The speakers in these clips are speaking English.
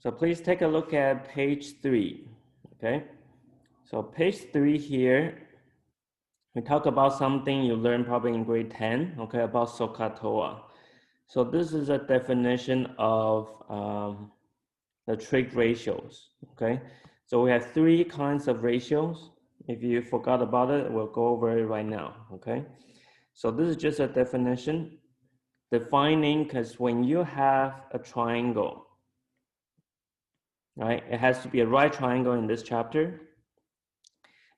So please take a look at page 3, okay? So page 3 here, we talk about something you learned probably in grade 10, okay, about SOHCAHTOA. So this is a definition of the trig ratios, okay? So we have 3 kinds of ratios. If you forgot about it, we'll go over it right now, okay? So this is just a definition defining, because when you have a triangle, right, it has to be a right triangle in this chapter,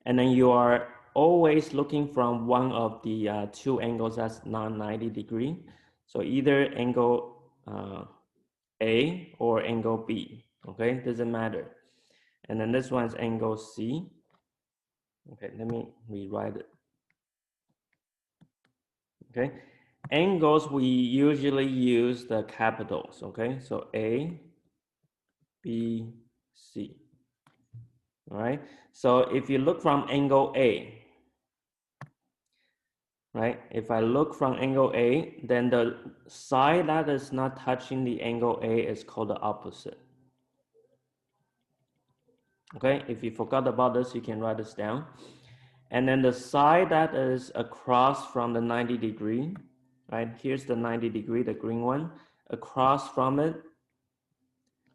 and then you are always looking from one of the 2 angles that's non-90 degree. So either angle A or angle B, okay, doesn't matter. And then this one's angle C. Okay, let me rewrite it. Okay, angles, we usually use the capitals, okay? So A, B, C, all right? So if you look from angle A, right? If I look from angle A, then the side that is not touching the angle A is called the opposite. Okay, if you forgot about this, you can write this down. And then the side that is across from the 90 degree, right? Here's the 90 degree, the green one. Across from it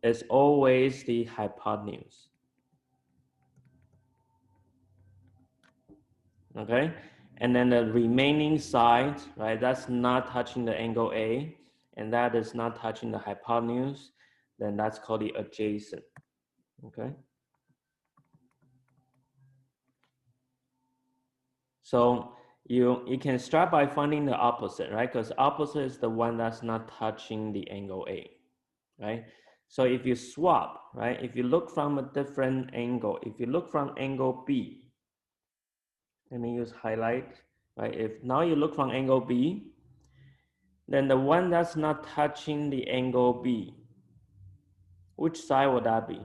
is always the hypotenuse. Okay, and then the remaining side, right? That's not touching the angle A, and that is not touching the hypotenuse. Then that's called the adjacent. Okay. So you can start by finding the opposite, right? Because opposite is the one that's not touching the angle A, right? So if you swap, right? If you look from a different angle, if you look from angle B, let me use highlight, right? If now you look from angle B, then the one that's not touching the angle B, which side would that be?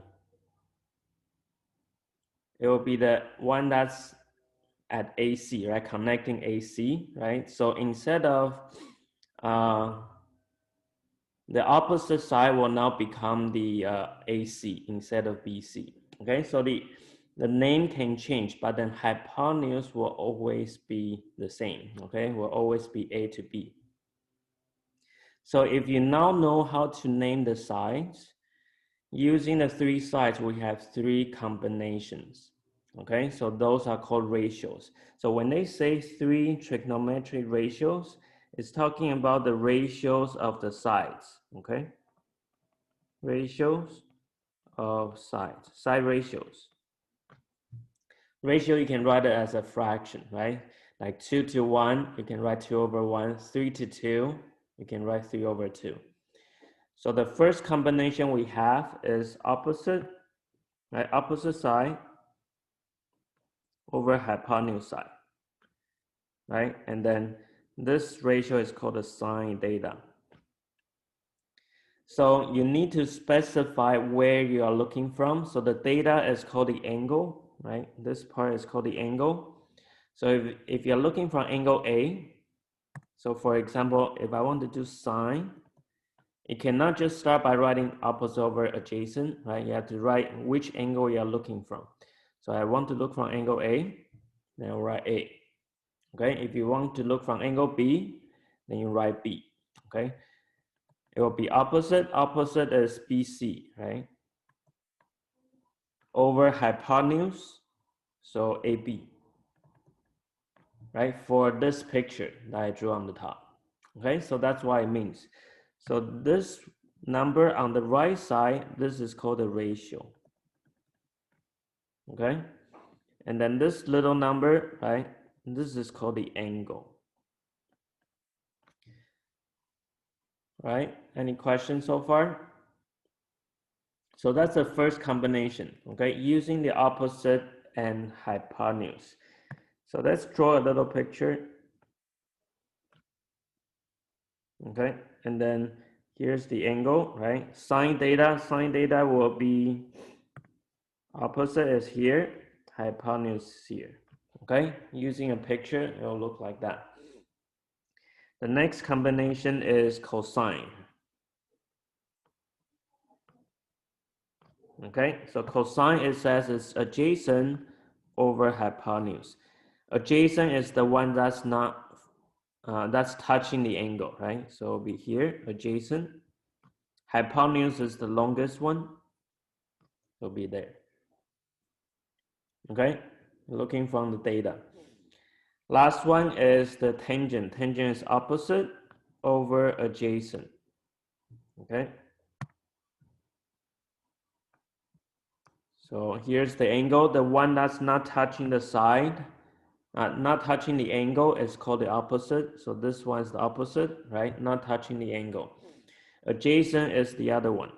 It will be the one that's at AC, right? Connecting AC, right? So instead of the opposite side will now become the AC instead of BC. Okay, so the name can change, but then hypotenuse will always be the same. Okay, will always be A to B. So if you now know how to name the sides, using the 3 sides, we have 3 combinations. Okay, so those are called ratios. So when they say 3 trigonometric ratios, it's talking about the ratios of the sides. Okay, ratios of sides, side ratios. Ratio, you can write it as a fraction, right? Like 2 to 1, you can write 2 over 1. 3 to 2, you can write 3 over 2. So the first combination we have is opposite, right? Opposite side over hypotenuse side, right? And then this ratio is called the sine theta. So you need to specify where you are looking from. So the theta is called the angle, right? This part is called the angle. So if you're looking from angle A, so for example, if I want to do sine, you cannot just start by writing opposite over adjacent, right? You have to write which angle you're looking from. So I want to look from angle A, then I'll write A. Okay, if you want to look from angle B, then you write B. Okay, it will be opposite. Opposite is BC, right? Over hypotenuse, so AB, right? For this picture that I drew on the top. Okay, so that's what it means. So this number on the right side, this is called a ratio. Okay, and then this little number, right? This is called the angle. Right? Any questions so far? So that's the first combination, okay? Using the opposite and hypotenuse. So let's draw a little picture. Okay, and then here's the angle, right? Sine theta will be opposite is here, hypotenuse here. Okay, using a picture, it will look like that. The next combination is cosine. Okay, so cosine, it says it's adjacent over hypotenuse. Adjacent is the one that's not, that's touching the angle, right? So it'll be here, adjacent. Hypotenuse is the longest one, it'll be there. Okay, looking from the data. Last one is the tangent. Tangent is opposite over adjacent. Okay. So here's the angle. The one that's not touching the side, not touching the angle is called the opposite. So this one is the opposite, right? Not touching the angle. Adjacent is the other one.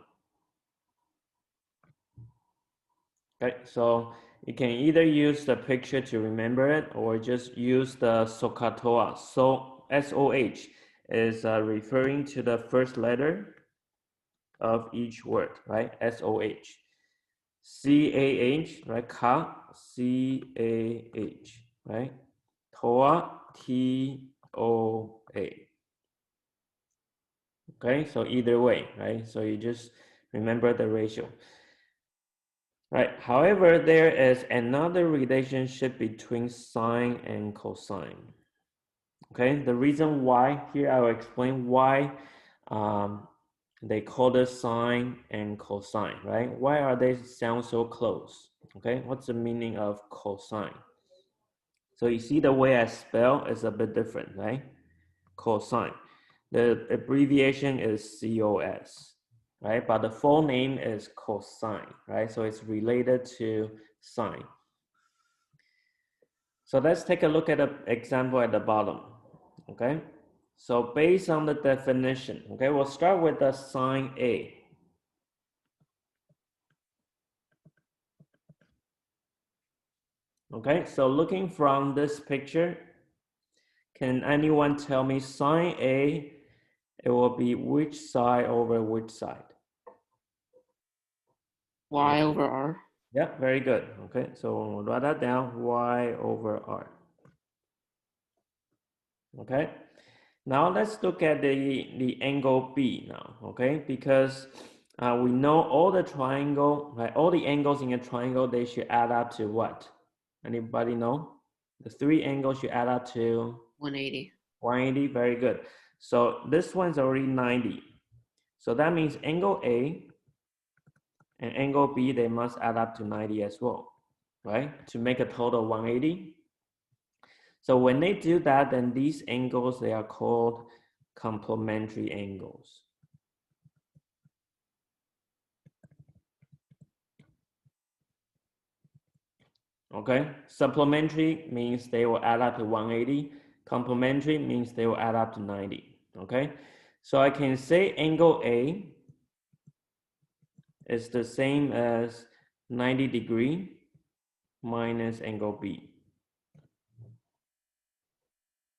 Okay, so you can either use the picture to remember it or just use the SOHCAHTOA. So SOH is referring to the first letter of each word, right? SOH. CAH, right? Ka, CAH, right? TOA, TOA. Okay, so either way, right? So you just remember the ratio. Right. However, there is another relationship between sine and cosine. Okay, the reason why here I will explain why they call this sine and cosine, right? Why are they sound so close? Okay, what's the meaning of cosine? So you see the way I spell is a bit different, right? Cosine. The abbreviation is COS, right? But the full name is cosine, right? So it's related to sine. So let's take a look at an example at the bottom, okay? So based on the definition, okay, we'll start with the sine A. Okay, so looking from this picture, can anyone tell me sine A, it will be which side over which side? Y over R. Yeah, very good. Okay, so we'll write that down, y over r. Okay, now let's look at the angle B now, okay? Because we know all the triangle, right? All the angles in a triangle, they should add up to what? Anybody know? The three angles should add up to 180. 180, very good. So this one's already 90. So that means angle A and angle B, they must add up to 90 as well, right? To make a total 180. So when they do that, then these angles, they are called complementary angles. Okay, supplementary means they will add up to 180. Complementary means they will add up to 90. Okay, so I can say angle A is the same as 90 degree minus angle B.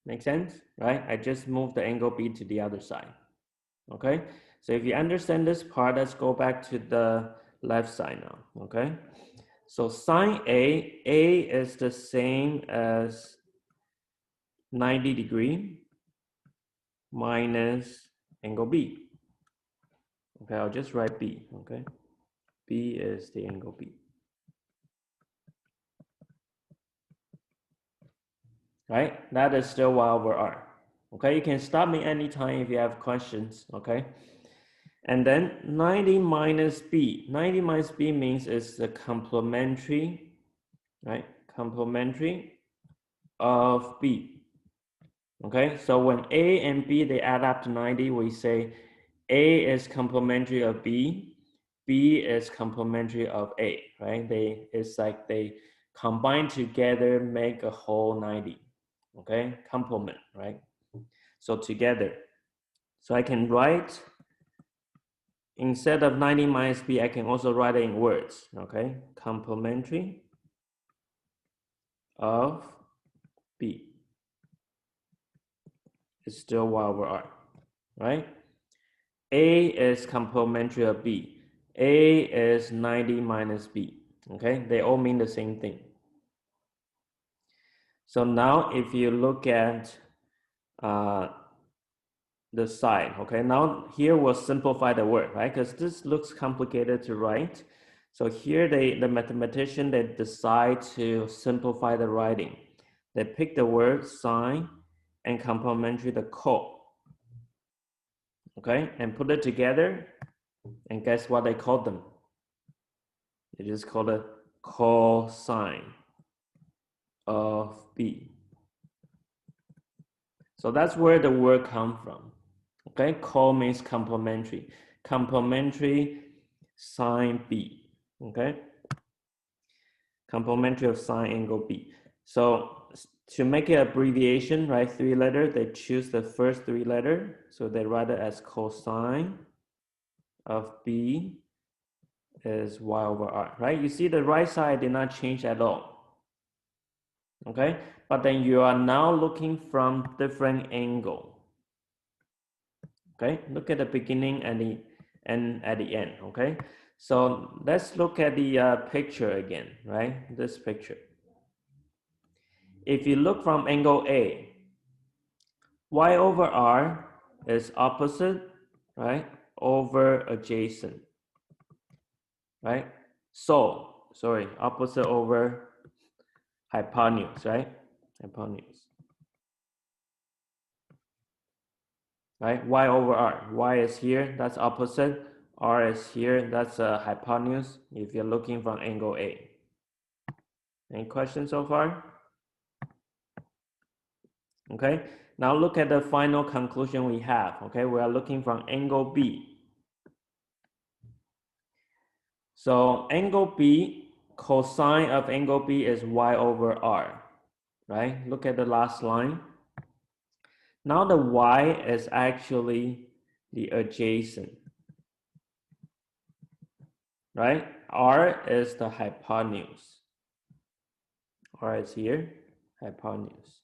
Make sense, right? I just moved the angle B to the other side. Okay, so if you understand this part, let's go back to the left side now. Okay, so sine A is the same as 90 degree minus angle B. Okay, I'll just write B. Okay, B is the angle B. Right, that is still y over r. Okay, you can stop me anytime if you have questions. Okay, and then 90 minus B. 90 minus B means it's the complementary, right? Complementary of B. Okay, so when A and B, they add up to 90, we say A is complementary of B, B is complementary of A, right? It's like they combine together, make a whole 90, okay? Complement, right? So together. So I can write, instead of 90 minus B, I can also write it in words, okay? Complementary of B is still y over r, right? A is complementary of B. A is 90 minus B. Okay, they all mean the same thing. So now if you look at the side, okay, now here we'll simplify the word, right? Because this looks complicated to write. So here the mathematician, they decide to simplify the writing. They pick the word sine and complementary the co, okay, and put it together, and guess what they called them? They just called it cosine of b. So that's where the word come from. Okay, co means complementary. Complementary sine b. Okay, complementary of sine angle b. So to make it abbreviation, right, 3 letter, they choose the first 3 letter. So they write it as cosine of b is y over r, right? You see the right side did not change at all. Okay, but then you are now looking from different angle. Okay, look at the beginning and at the end. Okay, so let's look at the picture again, right? This picture. If you look from angle A, y over r is opposite, right, over adjacent, right? So, sorry, opposite over hypotenuse, right? Hypotenuse, right? Y over r. Y is here, that's opposite. R is here, that's a hypotenuse if you're looking from angle A. Any questions so far? Okay, now look at the final conclusion we have. Okay, we are looking from angle B. So angle B, cosine of angle B is y over r, right? Look at the last line. Now the y is actually the adjacent, right? R is the hypotenuse. R is here, hypotenuse.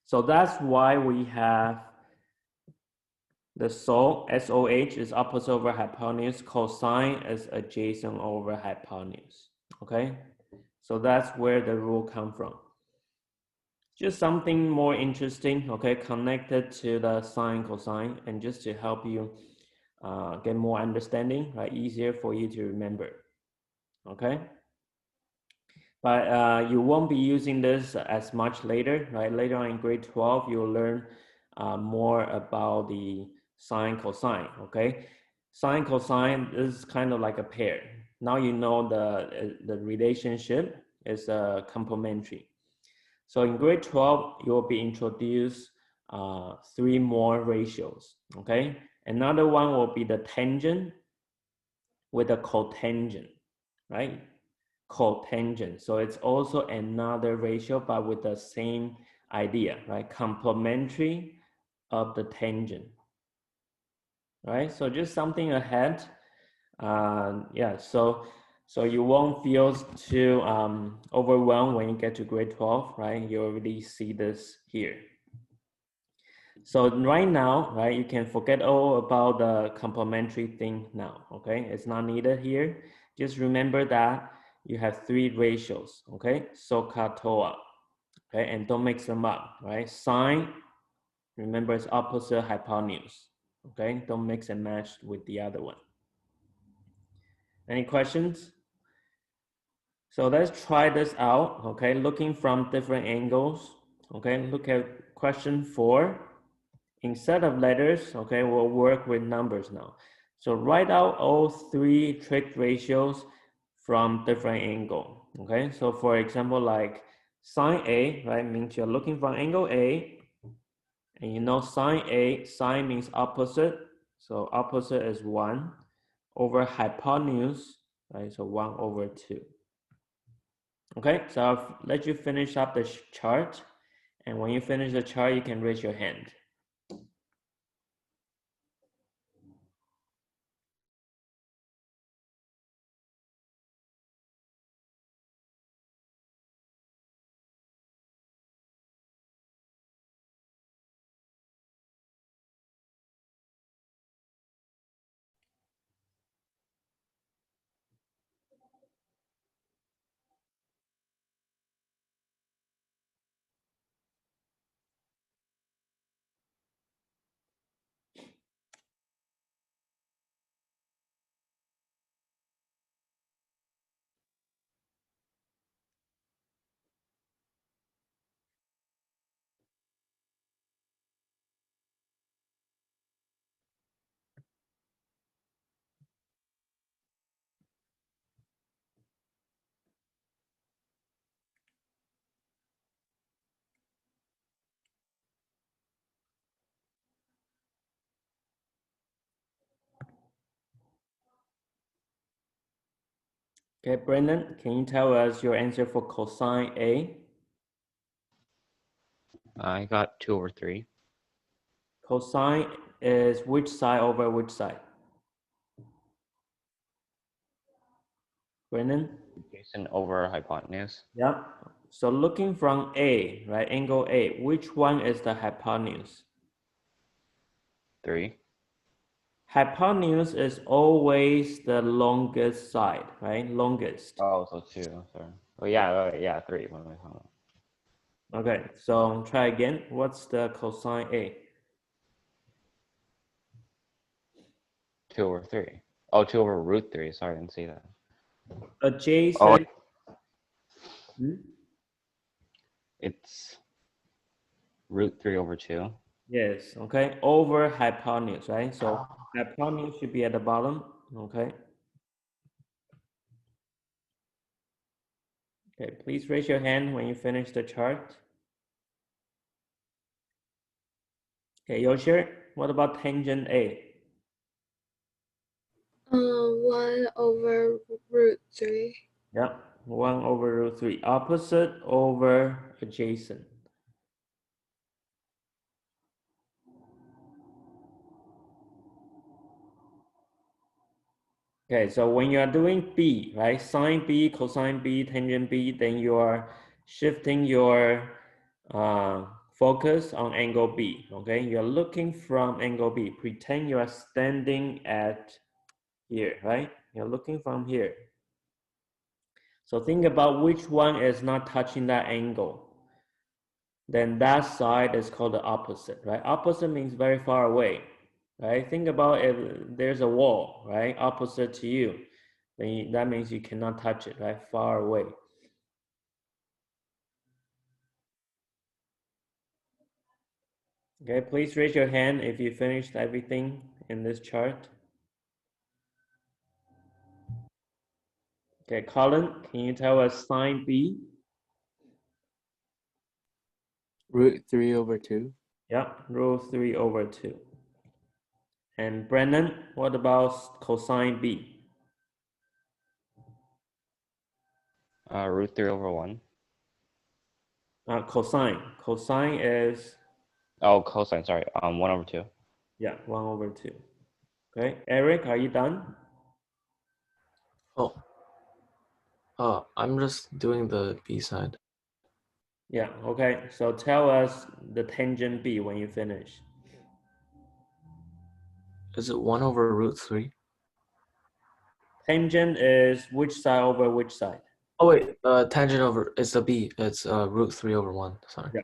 So that's why we have the SOH is opposite over hypotenuse, cosine is adjacent over hypotenuse, okay? So that's where the rule comes from. Just something more interesting, okay, connected to the sine, cosine, and just to help you get more understanding, right? Easier for you to remember, okay? But you won't be using this as much later, right? Later on in grade 12, you'll learn more about the sine, cosine, okay? Sine, cosine is kind of like a pair. Now you know the relationship is complementary. So in grade 12, you will be introduced 3 more ratios, okay? Another one will be the tangent with a cotangent, right? Cotangent. So it's also another ratio, but with the same idea, right? Complementary of the tangent, right? So just something ahead. Yeah, so you won't feel too overwhelmed when you get to grade 12, right? You already see this here. So right now, right, you can forget all about the complementary thing now, okay? It's not needed here. Just remember that you have 3 ratios, okay? SOHCAHTOA, okay? And don't mix them up, right? Sine, remember it's opposite hypotenuse, okay? Don't mix and match with the other one. Any questions? So let's try this out, okay? Looking from different angles, okay? Look at question 4. Instead of letters, okay, we'll work with numbers now. So write out all 3 trig ratios from different angle, okay? So for example, like sine A, right, means you're looking from angle A, and you know sine A, sine means opposite, so opposite is 1 over hypotenuse, right, so 1 over 2. Okay, so I'll let you finish up the chart, and when you finish the chart, you can raise your hand. Okay, Brendan, can you tell us your answer for cosine A? I got 2 over 3. Cosine is which side over which side? Brendan? Adjacent over hypotenuse. Yeah. So looking from A, right, angle A, which one is the hypotenuse? 3. Hypotenuse is always the longest side, right? Longest. Oh, so 2. Sorry. Oh, yeah, yeah, 3. What am I talking about? Okay, so try again. What's the cosine A? 2 over 3. Oh, 2 over root 3. Sorry, I didn't see that. Oh, Adjacent. Hmm? it's root 3 over 2. Yes, okay, over hypotenuse, right? So hypotenuse should be at the bottom, okay? Okay, please raise your hand when you finish the chart. Okay, Yoshir, what about tangent A? 1 over root 3. Yeah, 1 over root 3. Opposite over adjacent. Okay, so when you are doing B, right, sine B, cosine B, tangent B, then you are shifting your focus on angle B, okay? You're looking from angle B. Pretend you are standing at here, right? You're looking from here. So think about which one is not touching that angle. Then that side is called the opposite, right? Opposite means very far away, right? Think about if there's a wall, right, opposite to you, then that means you cannot touch it, right? Far away. Okay, please raise your hand if you finished everything in this chart. Okay, Colin, can you tell us sine B? Root 3 over 2. Yeah, root 3 over 2. And Brennan, what about cosine B? Root 3 over 1. Cosine. Cosine is, Oh, cosine, sorry. 1 over 2. yeah, 1 over 2. Okay, Eric, are you done? I'm just doing the B side. Yeah, okay. So tell us the tangent B when you finish. Is it 1 over root 3? Tangent is which side over which side? Oh wait, tangent over, it's the B. It's root 3 over 1. Sorry. Yeah.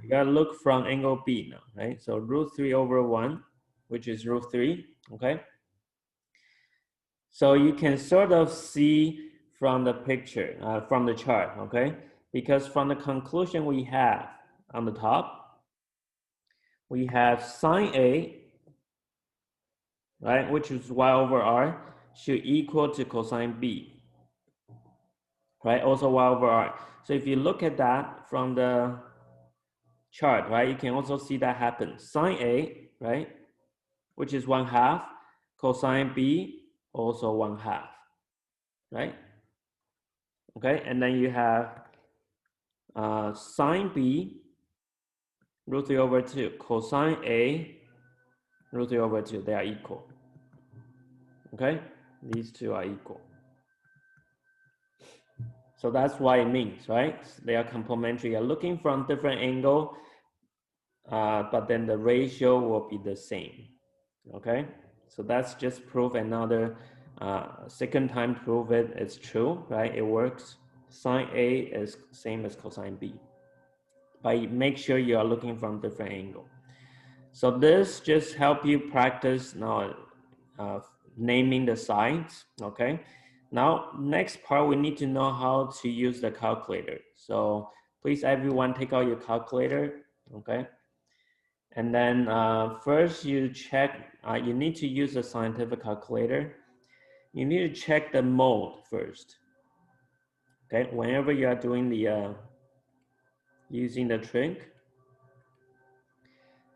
You gotta look from angle B now, right? So root 3 over 1, which is root 3, okay? So you can sort of see from the picture, from the chart, okay? Because from the conclusion we have on the top, we have sine A, right, which is y over r, should equal to cosine B, right? Also y over r. So if you look at that from the chart, right, you can also see that happen. Sine A, right, which is 1/2, cosine B, also 1/2, right? Okay, and then you have sine B, root 3 over 2, cosine A, root 3 over 2, they are equal. Okay, these two are equal. So that's what it means, right? They are complementary. You're looking from different angle, but then the ratio will be the same. Okay, so that's just proof another second time prove it. It's true, right? It works. Sine A is same as cosine B. But make sure you are looking from different angle. So this just help you practice now naming the sides, okay? Now, next part, we need to know how to use the calculator. So please everyone take out your calculator, okay? And then first you check, you need to use a scientific calculator. You need to check the mode first, okay? Whenever you are doing the, using the trig.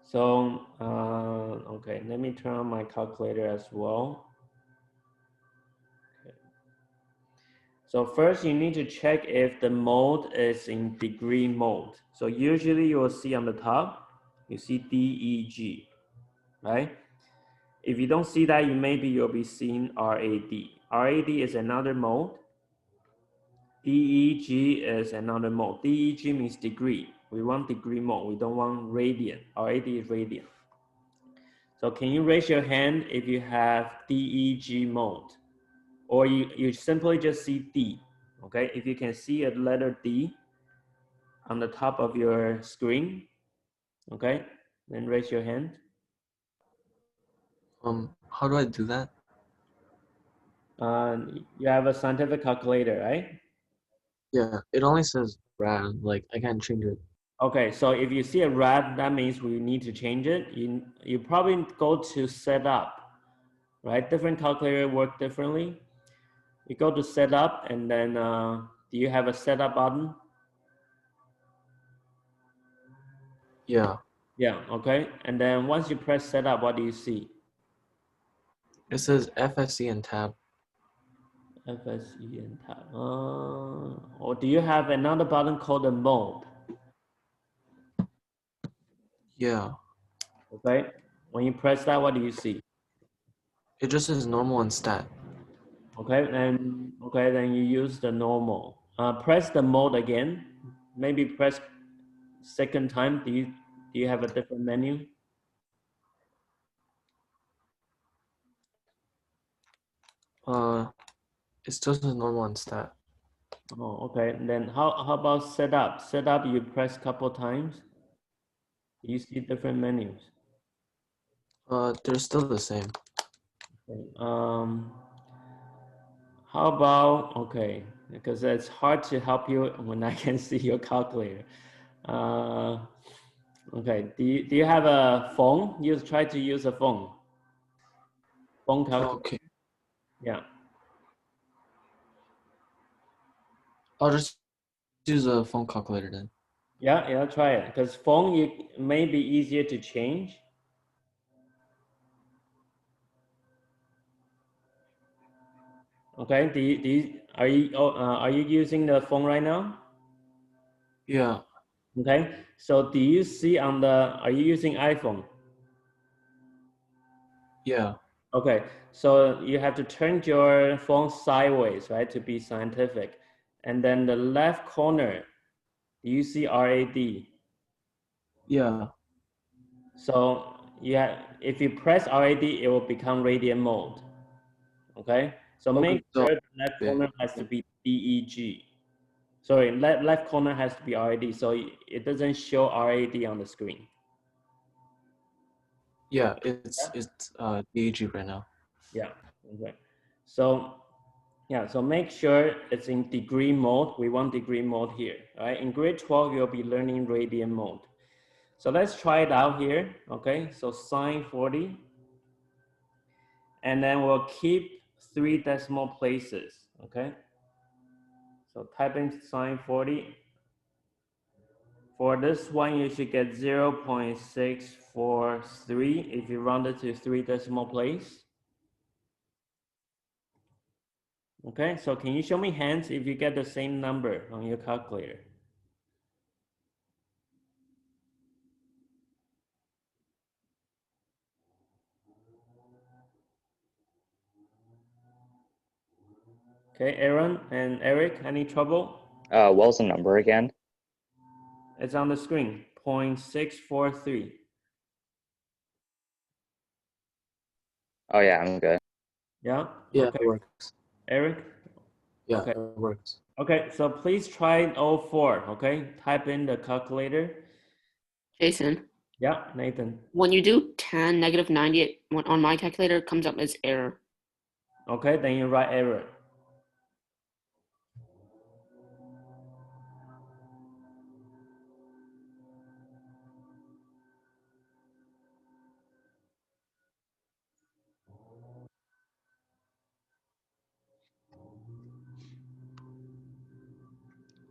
So, okay, let me turn on my calculator as well. So first you need to check if the mode is in degree mode. So usually you will see on the top, you see DEG, right? If you don't see that, maybe you'll be seeing RAD. RAD is another mode. DEG is another mode. DEG means degree. We want degree mode. We don't want radian. RAD is radian. So can you raise your hand if you have DEG mode? Or you simply just see D, okay? If you can see a letter D on the top of your screen, okay? Then raise your hand. How do I do that? You have a scientific calculator, right? Yeah, it only says rad, like I can't change it. Okay, so if you see a red, that means we need to change it. You probably go to setup, right? Different calculator work differently. You go to setup and then do you have a setup button? Yeah, Yeah, okay. And then once you press setup, what do you see? it says FSC and tab. FSE and tab. Or do you have another button called the mode? Yeah, Okay. When you press that, what do you see? it just says normal and stat. Then you use the normal. Press the mode again. Maybe press second time. Do you have a different menu? Uh, it still says normal and stat. Oh, okay. And then how about setup? Setup you press couple times. You see different menus. They're still the same. Okay. How about, okay, because it's hard to help you when I can see your calculator. Uh, okay, do you have a phone? You try to use a phone. Phone calculator, Okay, yeah. I'll just use a phone calculator then. Yeah, try it. Because phone may be easier to change. Okay, are you using the phone right now? Yeah, Okay, so do you see are you using iPhone? yeah, Okay, so you have to turn your phone sideways, right, to be scientific. And then the left corner, do you see RAD? yeah. So yeah, if you press RAD, it will become radian mode. Okay, so Okay, make so sure the left corner has to be DEG. Sorry, left corner has to be RAD, so it doesn't show RAD on the screen. yeah, it's DAG right now. Yeah, okay. So yeah, so make sure it's in degree mode. We want degree mode here, right? In grade 12, you'll be learning radian mode. So let's try it out here, okay? So sine 40, and then we'll keep 3 decimal places, okay? So type in sine 40. For this one, you should get 0.643 if you round it to 3 decimal place. Okay, so can you show me hands if you get the same number on your calculator? Okay, Aaron and Eric, any trouble? What was the number again? It's on the screen, 0.643. Oh yeah, I'm good. Yeah? Yeah, Okay, it works. Eric? Yeah, Okay. it works. Okay, so please try 04, okay? Type in the calculator. Jason, Yeah, Nathan. when you do tan negative 98 on my calculator, it comes up as error. Okay, then you write error.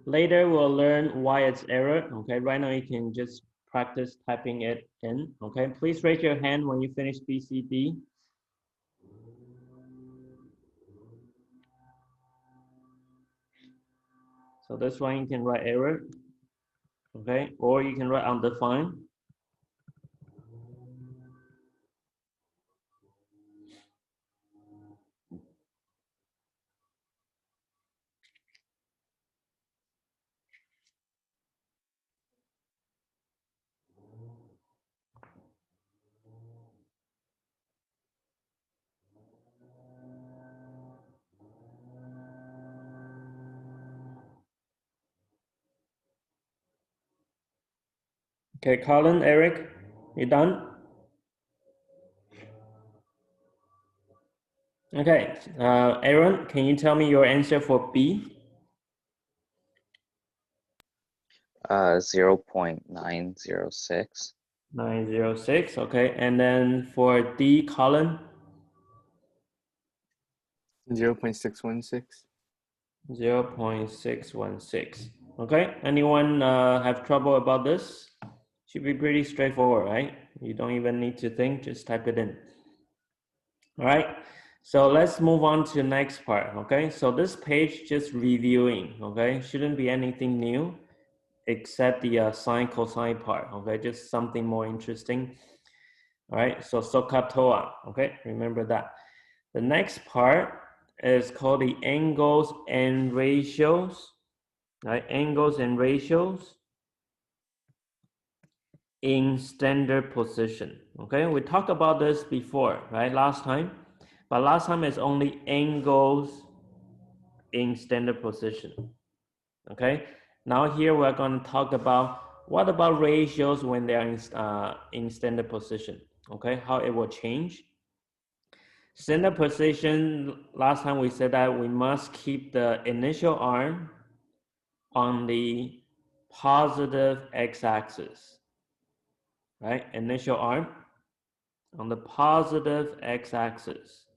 Later, we'll learn why it's error. Okay, right now you can just practice typing it in. Okay, please raise your hand when you finish BCD. So this one you can write error, okay? Or you can write undefined. Okay, Colin, Eric, you done? Okay, Aaron, can you tell me your answer for B? 0.906. 906, okay. And then for D, Colin? 0.616. 0.616. Okay, anyone have trouble about this? Should be pretty straightforward, right? You don't even need to think, just type it in. All right, so let's move on to the next part, okay? So this page just reviewing, okay? Shouldn't be anything new except the sine cosine part, okay? Just something more interesting. All right, so SOHCAHTOA, okay? Remember that. The next part is called the angles and ratios, right? Angles and ratios in standard position, okay? We talked about this before, right? Last time, but last time is only angles in standard position, okay? Now here we're going to talk about what about ratios when they are in standard position, okay? How it will change. Standard position, last time we said that we must keep the initial arm on the positive x-axis, right? Initial arm on the positive x-axis.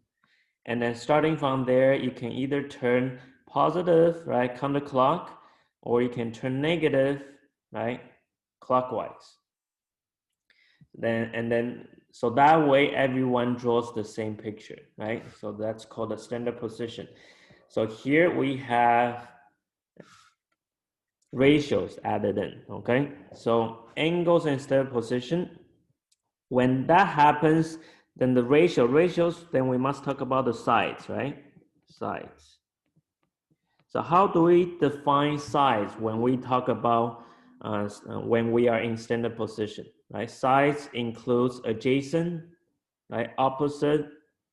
And then starting from there, you can either turn positive, right, counterclock, or you can turn negative, right, clockwise. So that way everyone draws the same picture, right? So that's called the standard position. So here we have ratios added in, okay? So angles and standard position, when that happens, then the ratios, then we must talk about the sides, right? Sides. So how do we define sides when we talk about, when we are in standard position, right? Sides includes adjacent, right? Opposite,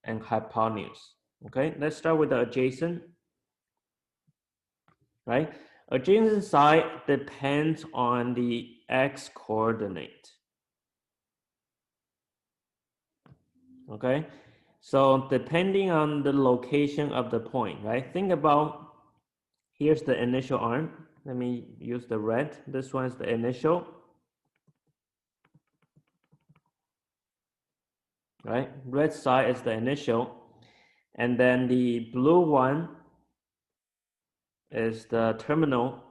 and hypotenuse, okay? Let's start with the adjacent, right? Adjacent side depends on the x coordinate. Okay, so depending on the location of the point, right? Think about, here's the initial arm. Let me use the red. This one is the initial, right? Red side is the initial. And then the blue one is the terminal,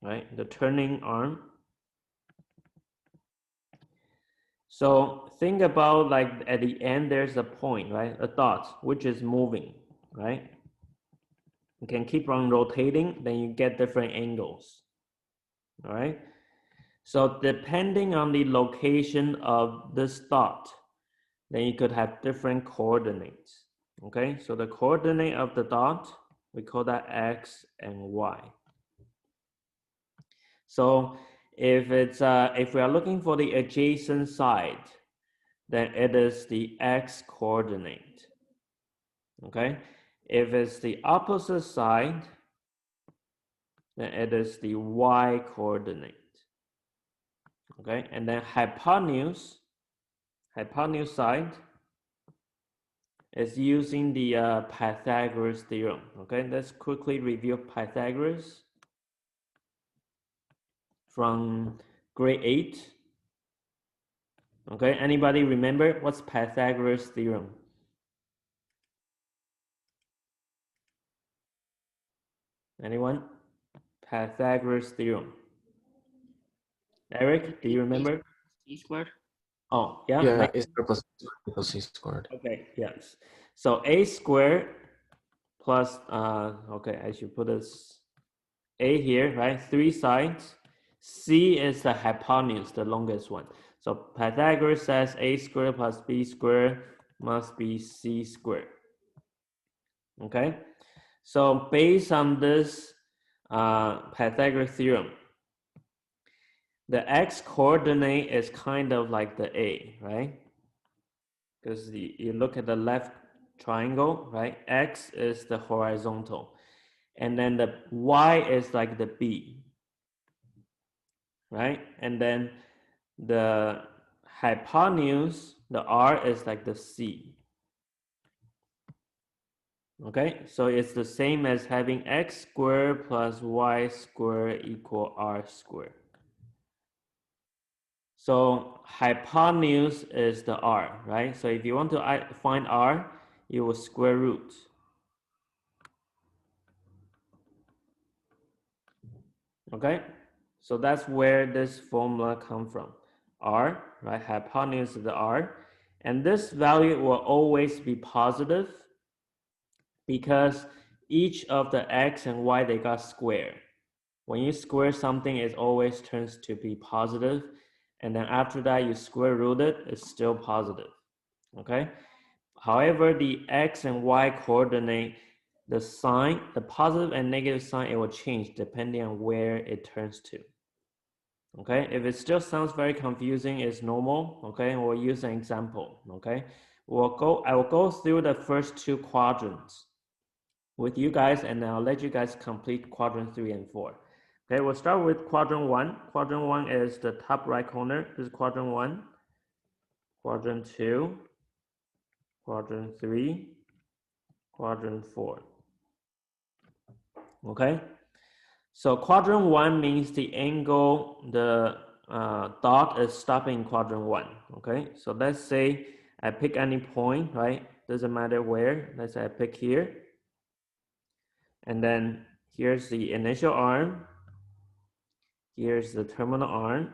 right? The turning arm. So think about, like, at the end, there's a point, right? A dot, which is moving, right? You can keep on rotating, then you get different angles, all right? So depending on the location of this dot, then you could have different coordinates, okay? So the coordinate of the dot, we call that x and y. So if we are looking for the adjacent side, then it is the x coordinate, okay? If it's the opposite side, then it is the y coordinate, okay? And then hypotenuse side is using the Pythagoras theorem, okay? Let's quickly review Pythagoras from grade 8. Okay, anybody remember what's Pythagoras theorem? Anyone? Pythagoras theorem. Eric, do you remember? C squared. Oh, yeah. Yeah, a squared plus b equals c squared. Okay, yes. So a squared plus, okay, I should put this A here, right? 3 sides. C is the hypotenuse, the longest one. So Pythagoras says a squared plus b squared must be c squared. Okay, so based on this Pythagoras theorem, the x coordinate is kind of like the A, right? Because you look at the left triangle, right? X is the horizontal, and then the Y is like the B, right? And then the hypotenuse, the R is like the C. Okay, so it's the same as having x squared plus y squared equal r squared. So hypotenuse is the r, right? So if you want to find r, you will square root. Okay, so that's where this formula comes from. R, right? Hypotenuse is the r. And this value will always be positive because each of the x and y, they got squared. When you square something, it always turns to be positive. And then after that, you square root it, it's still positive. Okay. However, the x and y coordinate, the sign, the positive and negative sign, it will change depending on where it turns to. Okay. If it still sounds very confusing, it's normal. Okay. We'll use an example. Okay. I will go through the first 2 quadrants with you guys, and I'll let you guys complete quadrant 3 and 4. Okay, we'll start with quadrant 1. Quadrant 1 is the top right corner. This is quadrant 1, quadrant 2, quadrant 3, quadrant 4. Okay, so quadrant 1 means the angle, the dot is stopping in quadrant 1. Okay, so let's say I pick any point, right? Doesn't matter where. Let's say I pick here. And then here's the initial arm. Here's the terminal arm.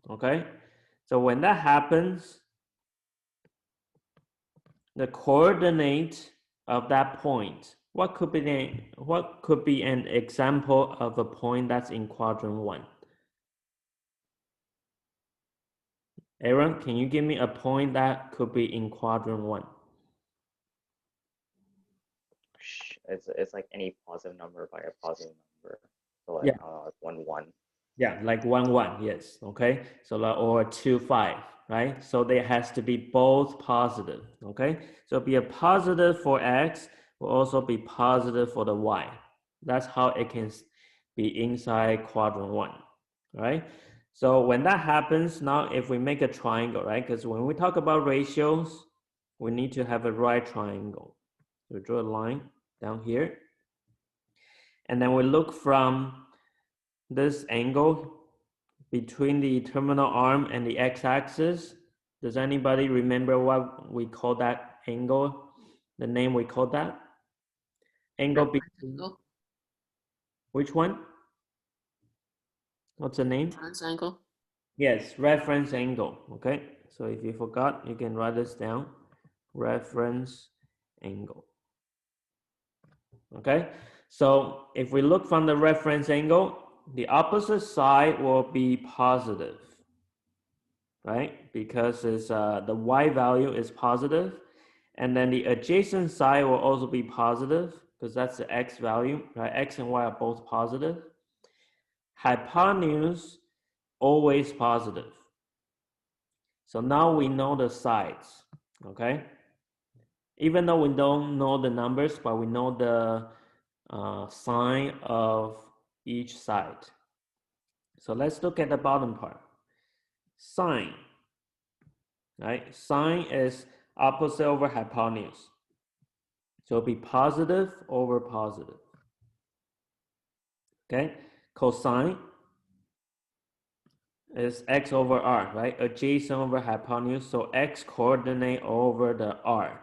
Okay, so when that happens, the coordinate of that point, what could be an example of a point that's in quadrant 1? Aaron, can you give me a point that could be in quadrant 1? It's like any positive number by a positive number. So like Yeah. 1 1. Yeah, like 1 1, yes. Okay, so like, or 2 5, right? So there has to be both positive. Okay, so be a positive for x will also be positive for the y. That's how it can be inside quadrant 1, right? So when that happens, now if we make a triangle, right? Because when we talk about ratios, we need to have a right triangle. So draw a line down here, and then we look from this angle between the terminal arm and the x-axis. Does anybody remember what we call that angle? The name we call that? Angle between, which one? What's the name? Reference angle. Yes, reference angle. Okay, so if you forgot, you can write this down. Reference angle. Okay, so if we look from the reference angle, the opposite side will be positive, right? Because it's, the y value is positive, and then the adjacent side will also be positive because that's the x value, right? X and y are both positive. Hypotenuse, always positive. So now we know the sides, okay? Even though we don't know the numbers, but we know the sign of each side. So let's look at the bottom part. Sine, right? Sine is opposite over hypotenuse. So it'll be positive over positive. Okay, cosine is x over r, right? Adjacent over hypotenuse, so x coordinate over the r.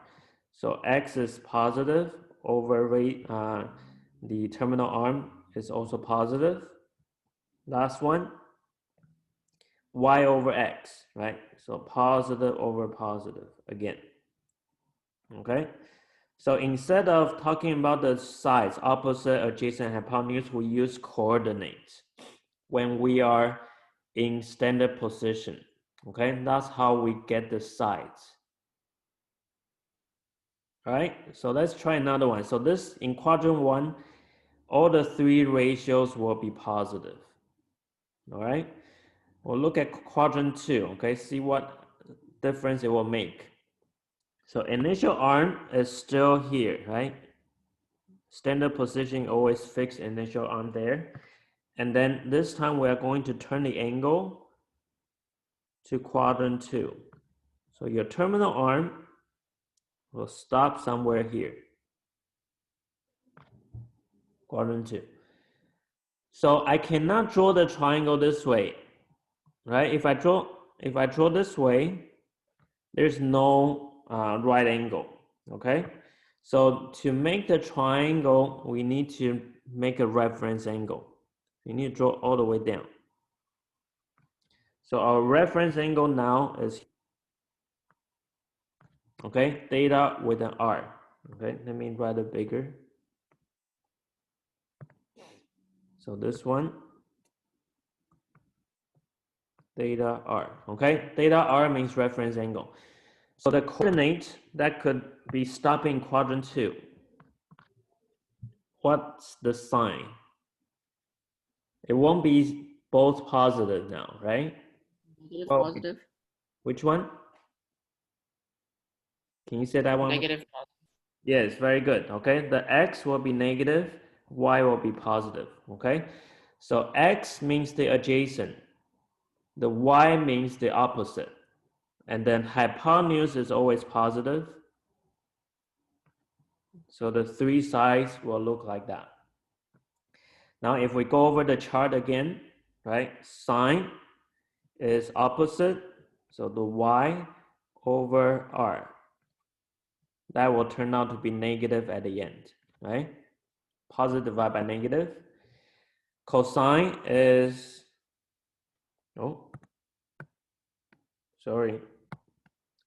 So x is positive over the terminal arm is also positive. Last one, y over x, right? So positive over positive again. Okay, So instead of talking about the sides, opposite, adjacent, hypotenuse, we use coordinates when we are in standard position. Okay, that's how we get the sides. All right, so let's try another one. So this in quadrant 1, all the 3 ratios will be positive. All right, we'll look at quadrant 2. Okay, see what difference it will make. So initial arm is still here, right? Standard position always fix initial arm there. And then this time we are going to turn the angle to quadrant 2. So your terminal arm will stop somewhere here. Quadrant 2. So I cannot draw the triangle this way, right? If I draw this way, there's no right angle, okay? So to make the triangle, we need to make a reference angle. You need to draw all the way down. So our reference angle now is, okay, theta with an R. Okay, let me write it bigger. So this one, theta R. Okay, theta R means reference angle. So the coordinate that could be stopping quadrant 2. What's the sign? It won't be both positive now, right? Negative, Well, positive. which one? Can you say that one? Negative, positive. Yes, very good. Okay, the x will be negative, y will be positive. Okay, so x means the adjacent, the y means the opposite, and then hypotenuse is always positive. So the 3 sides will look like that. Now, if we go over the chart again, right, sine is opposite, so the y over r. That will turn out to be negative at the end, right? Positive divided by negative. Cosine is, oh, sorry,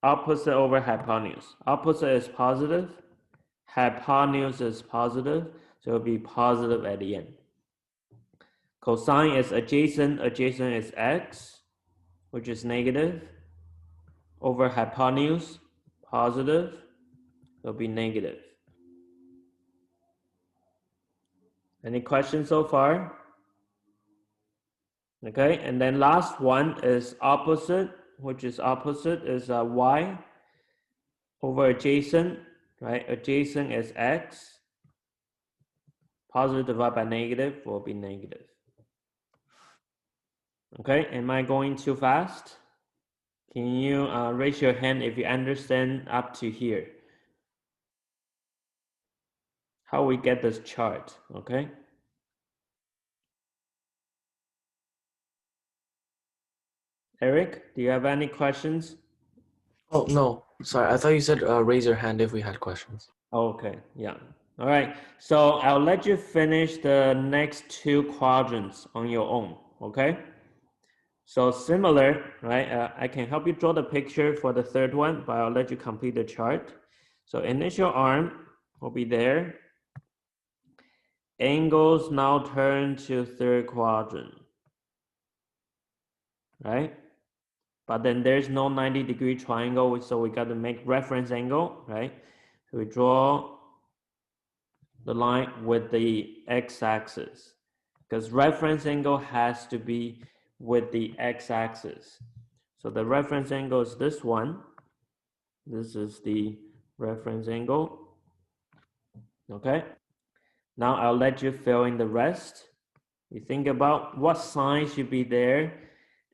opposite over hypotenuse. Opposite is positive, hypotenuse is positive, so it'll be positive at the end. Cosine is adjacent, adjacent is x, which is negative, over hypotenuse, positive, it'll be negative. Any questions so far? Okay, and then last one is opposite, which is opposite is y over adjacent, right? Adjacent is x. Positive divided by negative will be negative. Okay, am I going too fast? Can you raise your hand if you understand up to here? How we get this chart, okay? Eric, do you have any questions? Oh, no. Sorry, I thought you said raise your hand if we had questions. Okay, yeah. All right, so I'll let you finish the next 2 quadrants on your own, okay? So similar, right? I can help you draw the picture for the 3rd one, but I'll let you complete the chart. So initial arm will be there. Angles now turn to 3rd quadrant, right? But then there's no 90-degree triangle, so we got to make reference angle, right? So we draw the line with the x-axis, because reference angle has to be with the x-axis. So the reference angle is this one. This is the reference angle. Okay. Now I'll let you fill in the rest. You think about what sign should be there,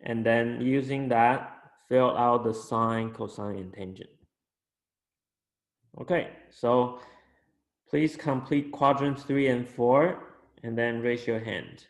and then using that, fill out the sine, cosine, and tangent. Okay, so please complete quadrants 3 and 4, and then raise your hand.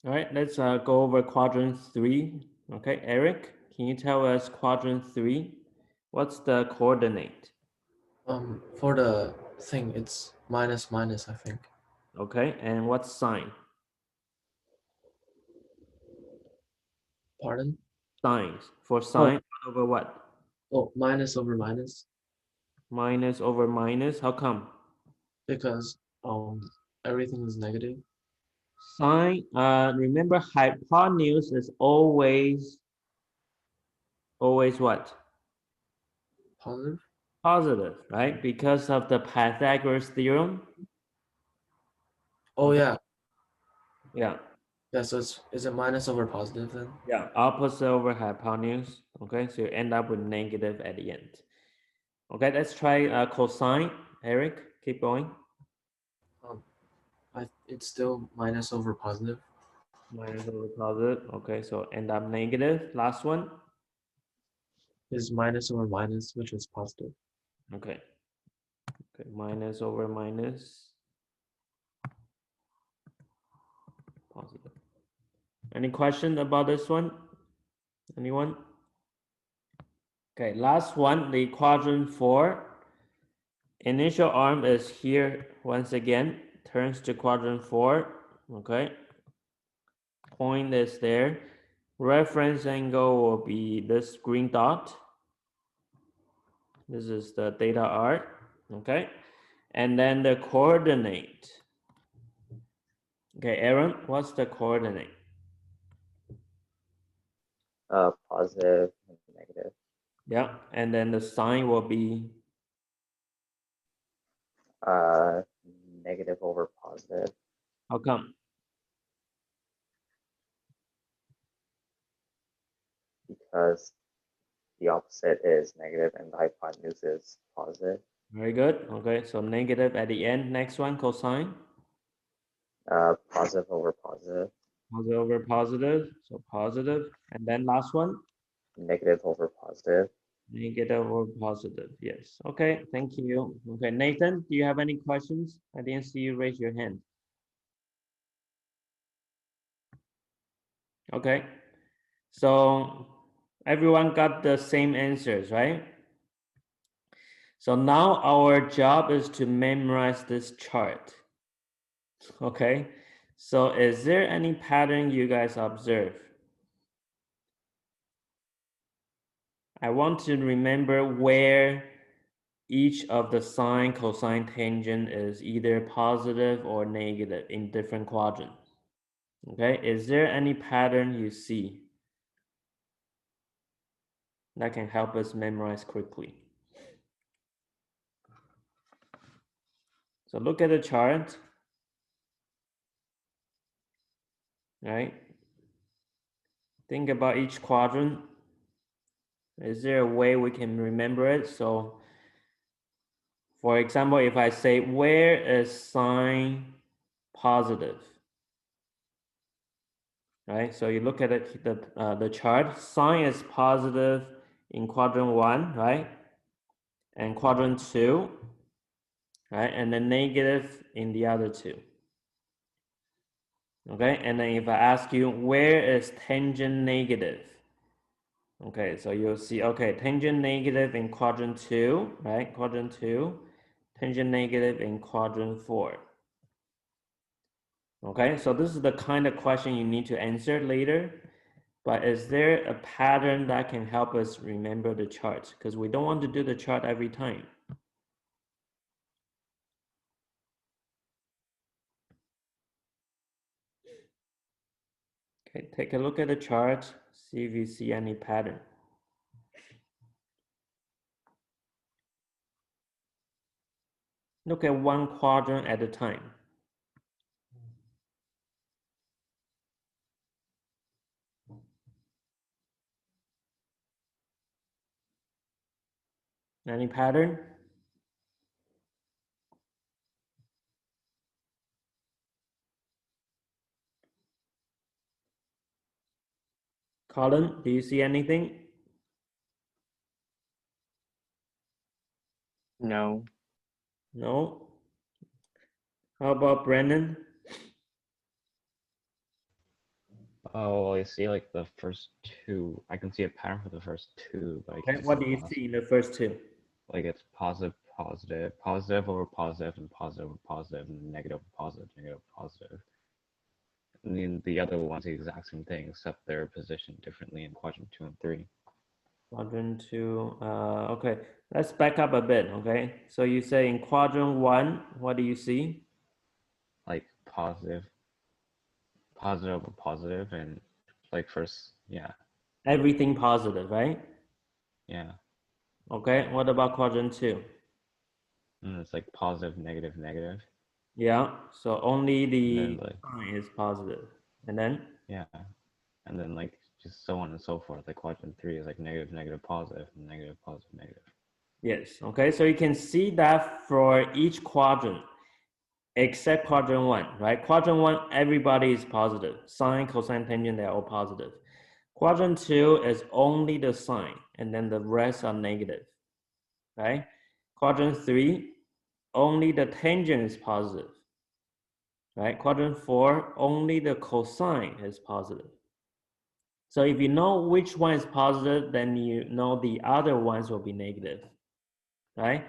All right, let's go over quadrant 3. Okay, Eric, can you tell us quadrant 3? What's the coordinate? For the thing, it's minus minus, I think. Okay, and what sign? Pardon? Signs. For sign, one over what? Oh, minus over minus, Minus over minus. How come? because everything is negative. Sign, remember hypotenuse is always what? Positive. Positive, right? Because of the Pythagoras theorem. Oh yeah, Yeah, yeah. So is it minus over positive then? yeah. Opposite over hypotenuse. Okay, so you end up with negative at the end. Okay, let's try cosine. Eric, keep going. It's still minus over positive. Minus over positive. Okay, so end up negative. Last one. Is minus over minus, which is positive. Okay. Okay, minus over minus. Positive. Any question about this one? Anyone? Okay, last one, the quadrant 4. Initial arm is here once again, turns to quadrant 4. Okay. Point is there. Reference angle will be this green dot. This is the theta r. Okay. And then the coordinate. Okay, Aaron, what's the coordinate? Positive and negative. Yeah, and then the sign will be Uh, Negative over positive, how come? because the opposite is negative and the hypotenuse is positive. Very good. Okay, so negative at the end. Next one, cosine. Positive over positive, Positive over positive. So positive. And then last one, negative over positive. negative over positive. Yes. Okay, thank you. Okay, Nathan, do you have any questions? I didn't see you raise your hand. Okay, so everyone got the same answers, right? So now our job is to memorize this chart. Okay, so is there any pattern you guys observe? I want to remember where each of the sine, cosine, tangent is either positive or negative in different quadrants. Okay, is there any pattern you see that can help us memorize quickly? So look at the chart, right? Think about each quadrant. Is there a way we can remember it? So for example, if I say, where is sine positive? Right, so you look at it, the chart, sine is positive in quadrant 1, right? And quadrant 2, right? And then negative in the other 2. Okay, and then if I ask you, where is tangent negative? Okay, so you'll see, okay, tangent negative in quadrant 2, right? Quadrant 2, tangent negative in quadrant 4. Okay, so this is the kind of question you need to answer later. But is there a pattern that can help us remember the chart? Because we don't want to do the chart every time. Okay, take a look at the chart, see if you see any pattern. Look at one quadrant at a time. Any pattern? Colin, do you see anything? No. No? How about Brennan? Oh, I see like the first two. I can see a pattern for the first two, but I Okay, can't what see do you the last see in one. the first two? Like it's positive, positive, positive over positive, and positive over positive, and negative over positive, negative over positive. And then the other one's the exact same thing, except they're positioned differently in quadrant 2 and 3. Quadrant 2, okay, let's back up a bit, okay? So you say in quadrant 1, what do you see? Like positive, positive over positive, and like first, yeah, Everything positive, right? yeah. Okay, what about quadrant 2? And it's like positive, negative, negative. Yeah, so only And the then like, sign is positive. And then? yeah. And then like just so on and so forth. Like quadrant 3 is like negative, negative, positive, and negative, positive, negative. Yes, okay, so you can see that for each quadrant, except quadrant 1, right? Quadrant 1, everybody is positive. Sine, cosine, tangent, they're all positive. Quadrant 2 is only the sine, and then the rest are negative, right? Quadrant 3, only the tangent is positive, right? Quadrant 4, only the cosine is positive. So if you know which one is positive, then you know the other ones will be negative, right?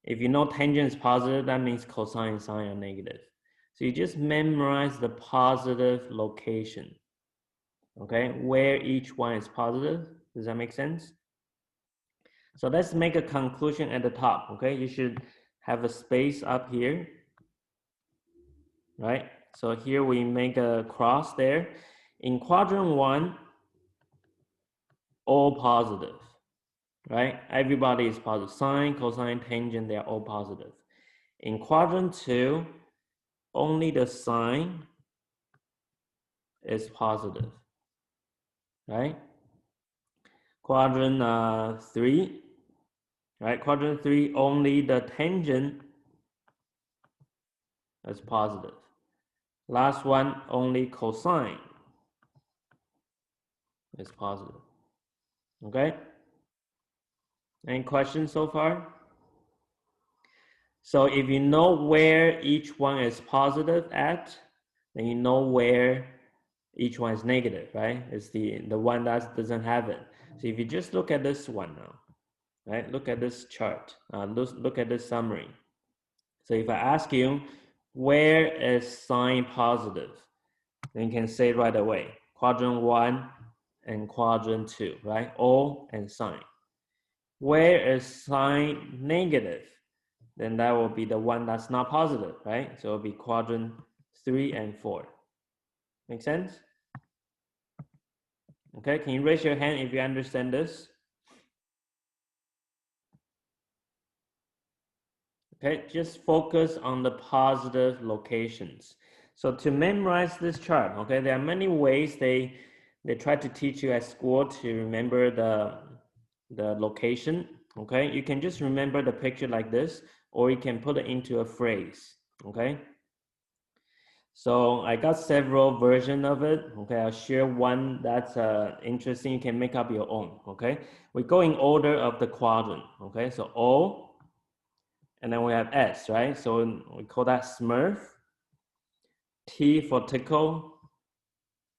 If you know tangent is positive, that means cosine and sine are negative. So you just memorize the positive location, okay, where each one is positive. Does that make sense? So let's make a conclusion at the top, okay? You should have a space up here, right? So here we make a cross there. In quadrant 1, all positive, right? Everybody is positive. Sine, cosine, tangent, they're all positive. In quadrant 2, only the sine is positive, right? Quadrant 3, right? Quadrant 3, only the tangent is positive. Last one, only cosine is positive. Okay? Any questions so far? So if you know where each one is positive at, then you know where each one is negative, right? It's the one that doesn't have it. So if you just look at this one now, right? Look at this chart. Look at this summary. So if I ask you, where is sine positive? Then you can say right away, quadrant 1 and quadrant 2, right? O and sine. Where is sine negative? Then that will be the one that's not positive, right? So it'll be quadrant 3 and 4. Make sense? Okay, can you raise your hand if you understand this? Okay, just focus on the positive locations. So to memorize this chart, okay, there are many ways they try to teach you at school to remember the location. Okay, you can just remember the picture like this, or you can put it into a phrase. Okay, so I got several versions of it. Okay, I'll share one that's interesting. You can make up your own. Okay, we go in order of the quadrant. Okay, so O. And then we have S, right? So we call that Smurf. T for tickle.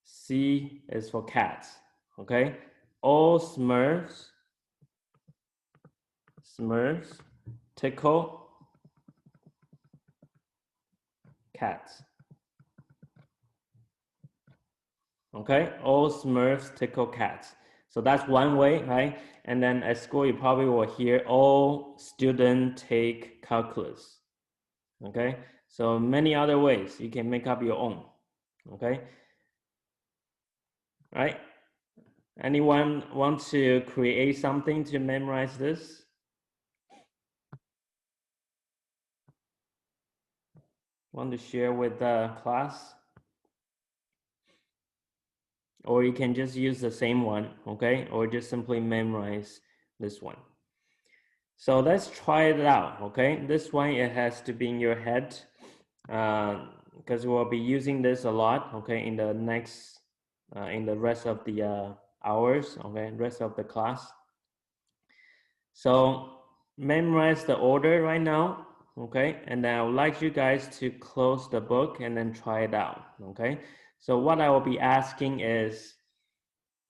C is for cats, okay? All Smurfs, tickle, cats. Okay, all Smurfs tickle cats. So that's one way, right? And then at school, you probably will hear all students take calculus. Okay, so many other ways you can make up your own. Okay, right? Anyone want to create something to memorize this? Want to share with the class? Or you can just use the same one, okay? Or just simply memorize this one. So let's try it out, okay? This one, it has to be in your head because we'll be using this a lot, okay? In the next, in the rest of the hours, okay? Rest of the class. So memorize the order right now, okay? And then I would like you guys to close the book and then try it out, okay? So what I will be asking is,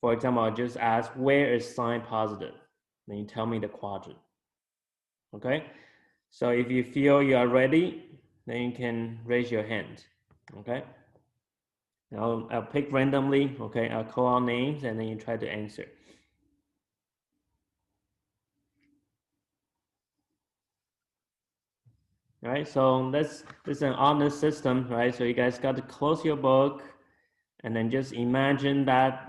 for example, I'll just ask, where is sign positive? Then you tell me the quadrant. Okay? So if you feel you are ready, then you can raise your hand. Okay? I'll pick randomly. Okay? I'll call out names and then you try to answer. All right? So this is an honest system, right? So you guys got to close your book and then just imagine that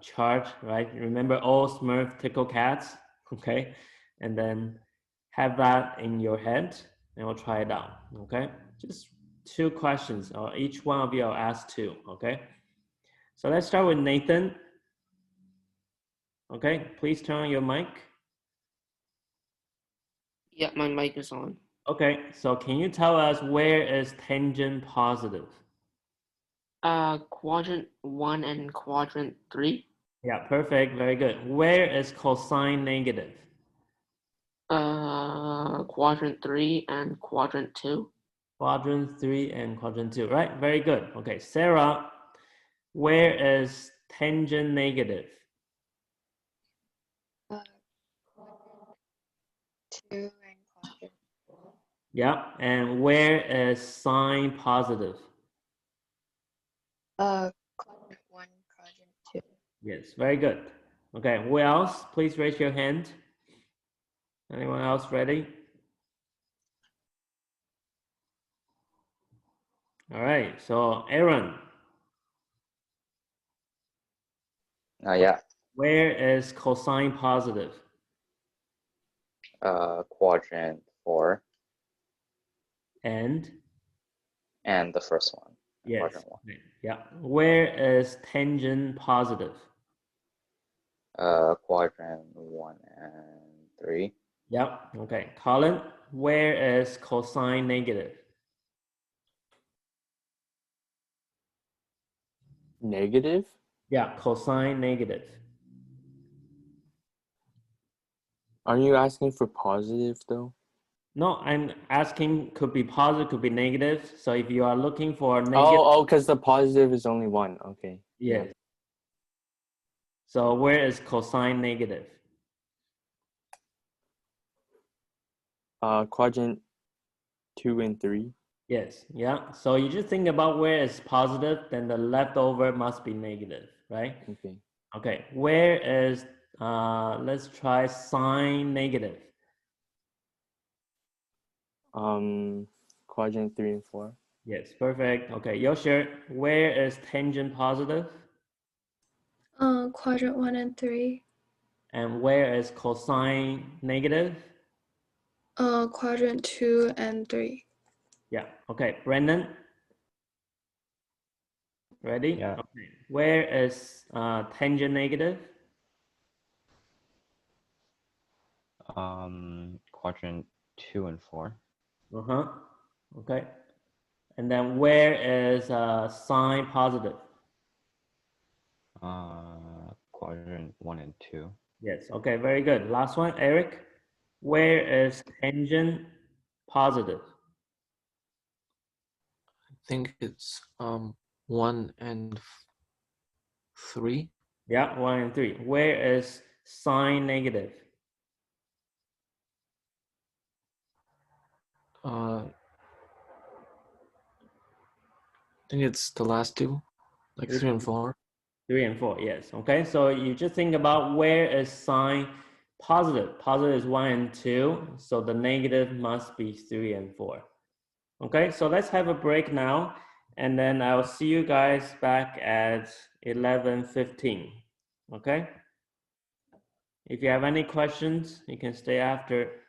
chart, right? Remember all Smurf tickle cats, okay? And then have that in your head and we'll try it out, okay? Just 2 questions, or each one of you will ask 2, okay? So let's start with Nathan. Okay, please turn on your mic. Yeah, my mic is on. Okay, so can you tell us where is tangent positive? Quadrant 1 and quadrant 3. Yeah, perfect, very good. Where is cosine negative? Quadrant 3 and quadrant 2. Quadrant 3 and quadrant 2, right? Very good. Okay, Sarah, where is tangent negative? Two and quadrant. Yeah, and where is sine positive? Quadrant 1, quadrant 2. Yes, very good. Okay, who else? Please raise your hand. Anyone else ready? All right, so Aaron, Yeah. where is cosine positive? Quadrant 4 And? and the first one. Yes, Quadrant 1. yeah. Where is tangent positive? Quadrant 1 and 3. Yep, okay. Colin, where is cosine negative? Negative? Yeah, cosine negative. Are you asking for positive though? No, I'm asking could be positive, could be negative. So if you are looking for negative, Oh, because the positive is only 1. Okay. yes. So where is cosine negative? Quadrant 2 and 3. Yes, yeah. So you just think about where is positive, then the leftover must be negative, right? Okay. Okay, where is, let's try sine negative. Quadrant 3 and 4. Yes, perfect. Okay, Yosher, where is tangent positive? Quadrant 1 and 3. And where is cosine negative? Quadrant 2 and 3. Yeah, okay. Brendan, ready? Yeah. Okay. Where is tangent negative? Quadrant 2 and 4. Uh-huh. Okay. And then where is sine positive? Quadrant 1 and 2. Yes, okay, very good. Last one, Eric. Where is tangent positive? I think it's 1 and 3. Yeah, 1 and 3. Where is sine negative? I think it's the last 2, like 3 and 4. 3 and 4, yes. Okay, so you just think about where is sine positive. Positive is 1 and 2, so the negative must be 3 and 4. Okay, so let's have a break now, and then I'll see you guys back at 11:15. Okay? If you have any questions, you can stay after.